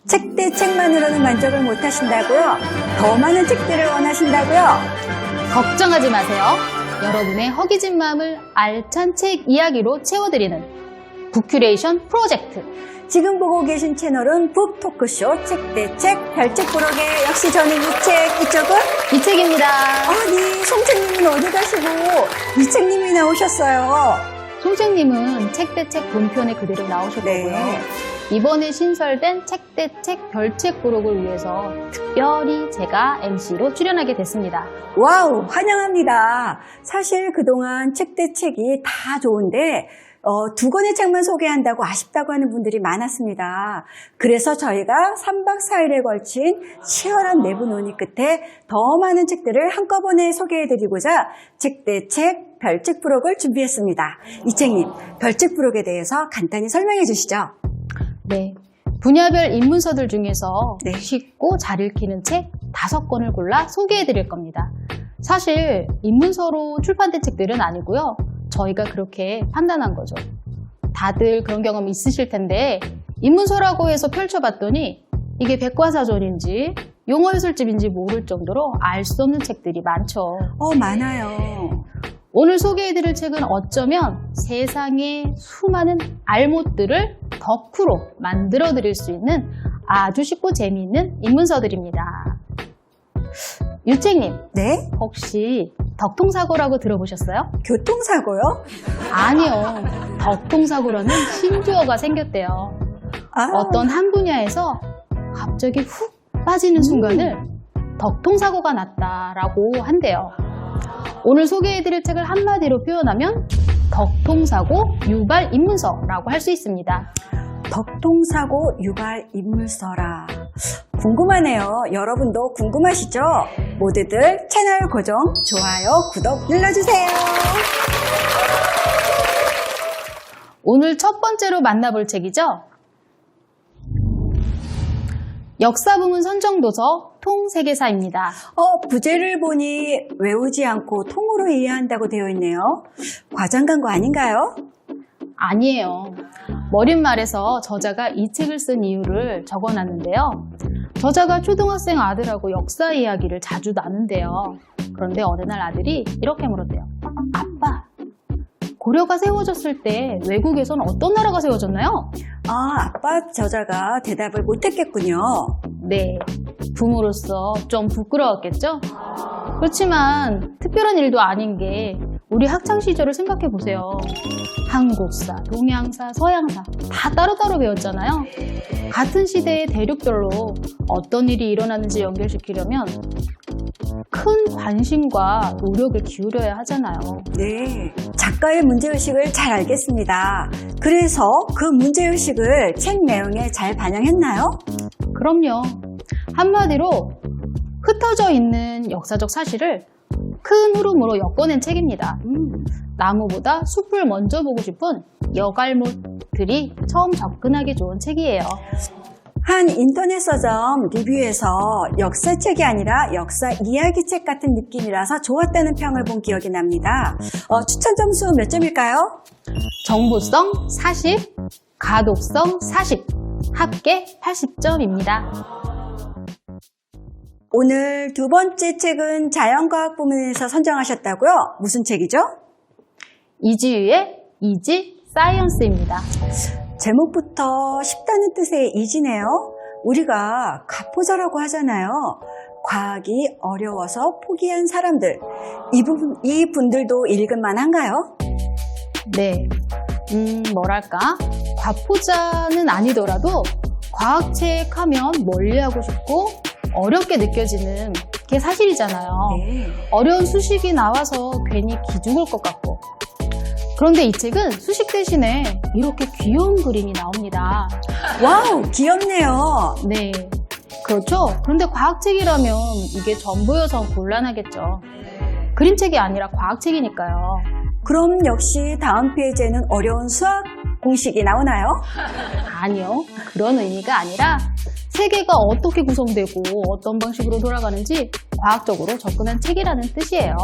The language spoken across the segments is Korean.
책 대 책만으로는 만족을 못 하신다고요? 더 많은 책들을 원하신다고요? 걱정하지 마세요. 여러분의 허기진 마음을 알찬 책 이야기로 채워드리는 북큐레이션 프로젝트. 지금 보고 계신 채널은 북 토크쇼 책 대 책 별책 부록의 역시 저는 이 책, 이쪽은? 이 책입니다. 아니, 송책님은 어디 가시고 이책님이 나오셨어요. 송책님은 책 대 책 본편에 그대로 나오셨고요. 네. 이번에 신설된 책 대 책 별책 부록을 위해서 특별히 제가 MC로 출연하게 됐습니다. 와우, 환영합니다. 사실 그동안 책 대 책이 다 좋은데 두 권의 책만 소개한다고 아쉽다고 하는 분들이 많았습니다. 그래서 저희가 3박 4일에 걸친 치열한 내부 논의 끝에 더 많은 책들을 한꺼번에 소개해드리고자 책 대 책 별책 부록을 준비했습니다. 이책님, 별책 부록에 대해서 간단히 설명해 주시죠. 네. 분야별 입문서들 중에서 네. 쉽고 잘 읽히는 책 5권을 골라 소개해 드릴 겁니다. 사실 입문서로 출판된 책들은 아니고요. 저희가 그렇게 판단한 거죠. 다들 그런 경험 있으실 텐데 입문서라고 해서 펼쳐봤더니 이게 백과사전인지 용어해설집인지 모를 정도로 알 수 없는 책들이 많죠. 많아요. 오늘 소개해드릴 책은 어쩌면 세상의 수많은 알못들을 덕후로 만들어드릴 수 있는 아주 쉽고 재미있는 입문서들입니다. 유책님, 네? 혹시 덕통사고라고 들어보셨어요? 교통사고요? 아니요. 덕통사고라는 신조어가 생겼대요. 어떤 한 분야에서 갑자기 훅 빠지는 순간을 덕통사고가 났다라고 한대요. 오늘 소개해드릴 책을 한마디로 표현하면 덕통사고 유발 입문서라고 할 수 있습니다. 덕통사고 유발 입문서라. 궁금하네요. 여러분도 궁금하시죠? 모두들 채널 고정, 좋아요, 구독 눌러주세요. 오늘 첫 번째로 만나볼 책이죠. 역사부문 선정도서 통세계사입니다. 부제를 보니 외우지 않고 통으로 이해한다고 되어 있네요. 과장간 거 아닌가요? 아니에요. 머릿말에서 저자가 이 책을 쓴 이유를 적어놨는데요. 저자가 초등학생 아들하고 역사 이야기를 자주 나눈대요. 그런데 어느 날 아들이 이렇게 물었대요. 아빠, 고려가 세워졌을 때 외국에선 어떤 나라가 세워졌나요? 아빠 저자가 대답을 못했겠군요. 네, 부모로서 좀 부끄러웠겠죠? 그렇지만 특별한 일도 아닌 게 우리 학창시절을 생각해보세요. 한국사, 동양사, 서양사 다 따로따로 배웠잖아요. 같은 시대의 대륙별로 어떤 일이 일어나는지 연결시키려면 큰 관심과 노력을 기울여야 하잖아요. 네, 작가의 문제의식을 잘 알겠습니다. 그래서 그 문제의식을 책 내용에 잘 반영했나요? 그럼요. 한마디로 흩어져 있는 역사적 사실을 큰 흐름으로 엮어낸 책입니다. 나무보다 숲을 먼저 보고 싶은 여갈못들이 처음 접근하기 좋은 책이에요. 한 인터넷 서점 리뷰에서 역사책이 아니라 역사 이야기책 같은 느낌이라서 좋았다는 평을 본 기억이 납니다. 추천 점수 몇 점일까요? 정보성 40, 가독성 40, 합계 80점입니다. 오늘 두 번째 책은 자연과학 부문에서 선정하셨다고요? 무슨 책이죠? 이지유의 이지 사이언스입니다. 제목부터 쉽다는 뜻의 이지네요. 우리가 가포자라고 하잖아요. 과학이 어려워서 포기한 사람들. 이 분들도 읽을 만한가요? 네, 뭐랄까 과포자는 아니더라도 과학책 하면 멀리하고 싶고 어렵게 느껴지는 게 사실이잖아요. 네. 어려운 수식이 나와서 괜히 기죽을 것 같고. 그런데 이 책은 수식 대신에 이렇게 귀여운 그림이 나옵니다. 와우, 귀엽네요. 네, 그렇죠. 그런데 과학책이라면 이게 전부여서 곤란하겠죠. 그림책이 아니라 과학책이니까요. 그럼 역시 다음 페이지에는 어려운 수학 공식이 나오나요? 아니요, 그런 의미가 아니라 세계가 어떻게 구성되고 어떤 방식으로 돌아가는지 과학적으로 접근한 책이라는 뜻이에요.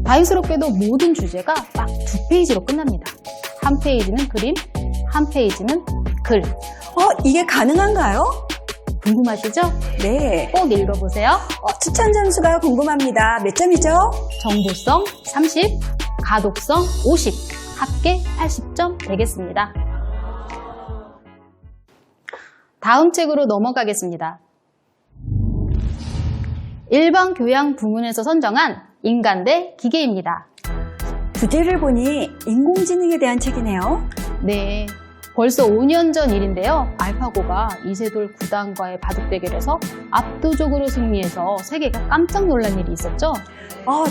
다행스럽게도 모든 주제가 딱 2페이지로 끝납니다. 한 페이지는 그림, 한 페이지는 글. 이게 가능한가요? 궁금하시죠? 네. 꼭 읽어보세요. 추천 점수가 궁금합니다. 몇 점이죠? 정보성 30, 가독성 50, 합계 80점 되겠습니다. 다음 책으로 넘어가겠습니다. 일반교양부문에서 선정한 인간 대 기계입니다. 부제를 보니 인공지능에 대한 책이네요. 네, 벌써 5년 전 일인데요. 알파고가 이세돌 구단과의 바둑 대결에서 압도적으로 승리해서 세계가 깜짝 놀란 일이 있었죠.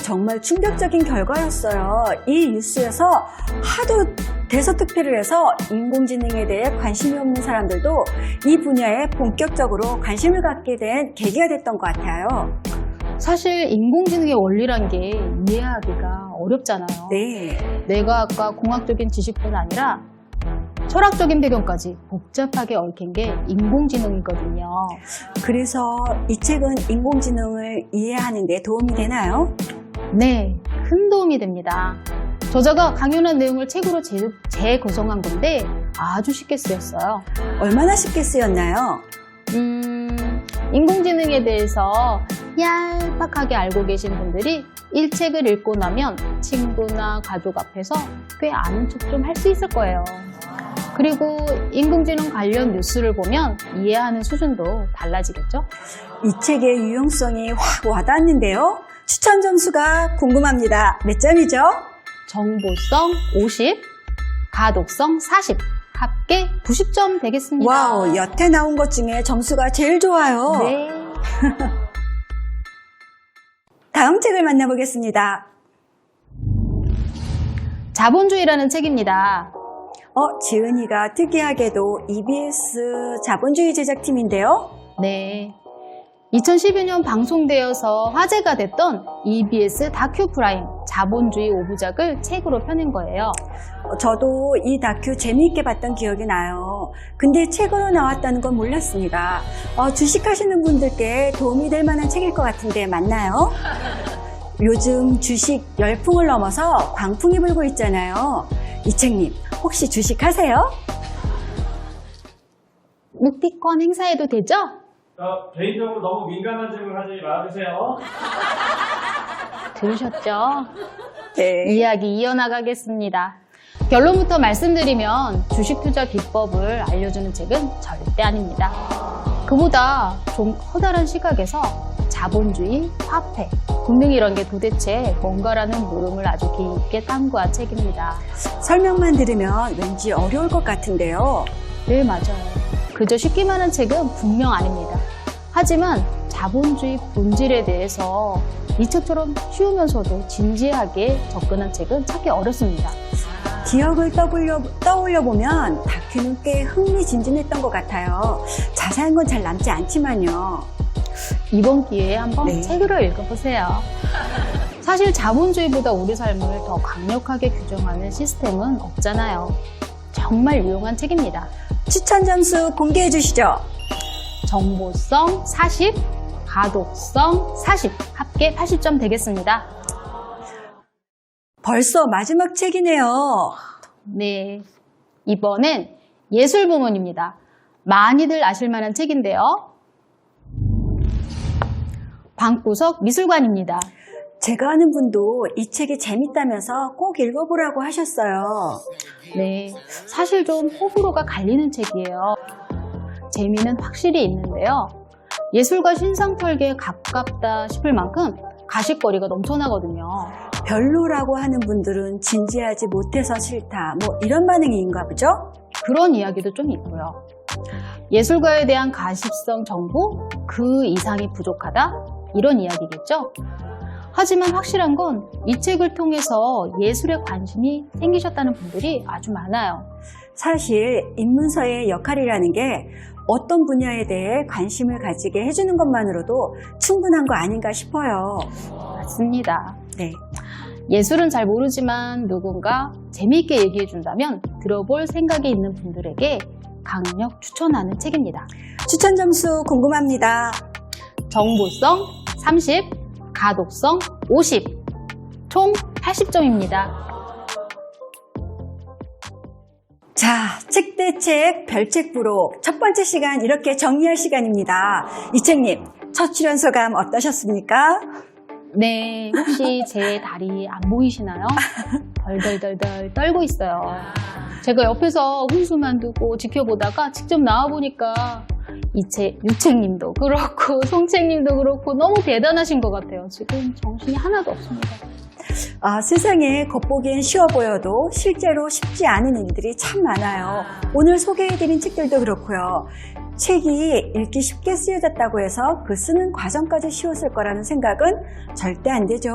정말 충격적인 결과였어요. 이 뉴스에서 하도 대서특필을 해서 인공지능에 대해 관심이 없는 사람들도 이 분야에 본격적으로 관심을 갖게 된 계기가 됐던 것 같아요. 사실 인공지능의 원리란 게 이해하기가 어렵잖아요. 네. 뇌과학과 공학적인 지식뿐 아니라 철학적인 배경까지 복잡하게 얽힌 게 인공지능이거든요. 그래서 이 책은 인공지능을 이해하는 데 도움이 되나요? 네, 큰 도움이 됩니다. 저자가 강연한 내용을 책으로 재구성한 건데 아주 쉽게 쓰였어요. 얼마나 쉽게 쓰였나요? 인공지능에 대해서 얄팍하게 알고 계신 분들이 이 책을 읽고 나면 친구나 가족 앞에서 꽤 아는 척 좀 할 수 있을 거예요. 그리고 인공지능 관련 뉴스를 보면 이해하는 수준도 달라지겠죠? 이 책의 유용성이 확 와닿는데요. 추천 점수가 궁금합니다. 몇 점이죠? 정보성 50, 가독성 40, 합계 90점 되겠습니다. 와우, 여태 나온 것 중에 점수가 제일 좋아요. 네. 다음 책을 만나보겠습니다. 자본주의라는 책입니다. 지은이가 특이하게도 EBS 자본주의 제작팀인데요. 네. 2012년 방송되어서 화제가 됐던 EBS 다큐 프라임 자본주의 5부작을 책으로 펴낸 거예요. 저도 이 다큐 재미있게 봤던 기억이 나요. 근데 책으로 나왔다는 건 몰랐습니다. 주식하시는 분들께 도움이 될 만한 책일 것 같은데 맞나요? 요즘 주식 열풍을 넘어서 광풍이 불고 있잖아요. 이책님, 혹시 주식하세요? 묵비권 행사해도 되죠? 개인적으로 너무 민감한 질문 하지 말아주세요. 들으셨죠? 네. 이야기 이어나가겠습니다. 결론부터 말씀드리면 주식 투자 비법을 알려주는 책은 절대 아닙니다. 그보다 좀 커다란 시각에서 자본주의, 화폐, 돈 등 이런 게 도대체 뭔가라는 물음을 아주 깊게 탐구한 책입니다. 설명만 들으면 왠지 어려울 것 같은데요. 네, 맞아요. 그저 쉽기만 한 책은 분명 아닙니다. 하지만 자본주의 본질에 대해서 이 책처럼 쉬우면서도 진지하게 접근한 책은 찾기 어렵습니다. 기억을 떠올려 보면 다큐는 꽤 흥미진진했던 것 같아요. 자세한 건 잘 남지 않지만요. 이번 기회에 한번 네. 책으로 읽어보세요. 사실 자본주의보다 우리 삶을 더 강력하게 규정하는 시스템은 없잖아요. 정말 유용한 책입니다. 추천 점수 공개해 주시죠. 정보성 40, 가독성 40, 합계 80점 되겠습니다. 벌써 마지막 책이네요. 네, 이번엔 예술 부문입니다. 많이들 아실 만한 책인데요. 방구석 미술관입니다. 제가 아는 분도 이 책이 재밌다면서 꼭 읽어보라고 하셨어요. 네, 사실 좀 호불호가 갈리는 책이에요. 재미는 확실히 있는데요. 예술과 신상털기에 가깝다 싶을 만큼 가십거리가 넘쳐나거든요. 별로라고 하는 분들은 진지하지 못해서 싫다, 이런 반응인가 보죠? 그런 이야기도 좀 있고요. 예술가에 대한 가십성 정보 그 이상이 부족하다? 이런 이야기겠죠? 하지만 확실한 건 이 책을 통해서 예술에 관심이 생기셨다는 분들이 아주 많아요. 사실 입문서의 역할이라는 게 어떤 분야에 대해 관심을 가지게 해주는 것만으로도 충분한 거 아닌가 싶어요. 맞습니다. 네. 예술은 잘 모르지만 누군가 재미있게 얘기해준다면 들어볼 생각이 있는 분들에게 강력 추천하는 책입니다. 추천 점수 궁금합니다. 정보성 30, 가독성 50, 총 80점입니다. 자, 책대책 별책부록 첫 번째 시간 이렇게 정리할 시간입니다. 이책님, 첫 출연 소감 어떠셨습니까? 네, 혹시 제 다리 안 보이시나요? 덜덜덜덜 떨고 있어요. 제가 옆에서 훈수만 두고 지켜보다가 직접 나와보니까 유책님도 그렇고 송책님도 그렇고 너무 대단하신 것 같아요. 지금 정신이 하나도 없습니다. 세상에 겉보기엔 쉬워 보여도 실제로 쉽지 않은 일들이 참 많아요. 오늘 소개해드린 책들도 그렇고요. 책이 읽기 쉽게 쓰여졌다고 해서 그 쓰는 과정까지 쉬웠을 거라는 생각은 절대 안 되죠.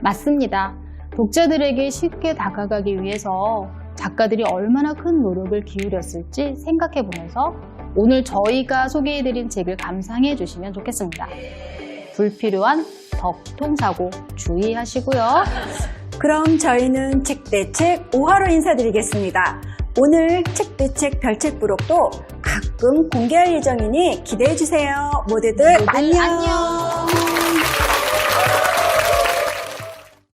맞습니다. 독자들에게 쉽게 다가가기 위해서 작가들이 얼마나 큰 노력을 기울였을지 생각해보면서 오늘 저희가 소개해드린 책을 감상해 주시면 좋겠습니다. 불필요한 덕통사고 주의하시고요. 그럼 저희는 책대책 5화로 인사드리겠습니다. 오늘 책대책 별책부록도 가끔 공개할 예정이니 기대해주세요. 모두들 안녕.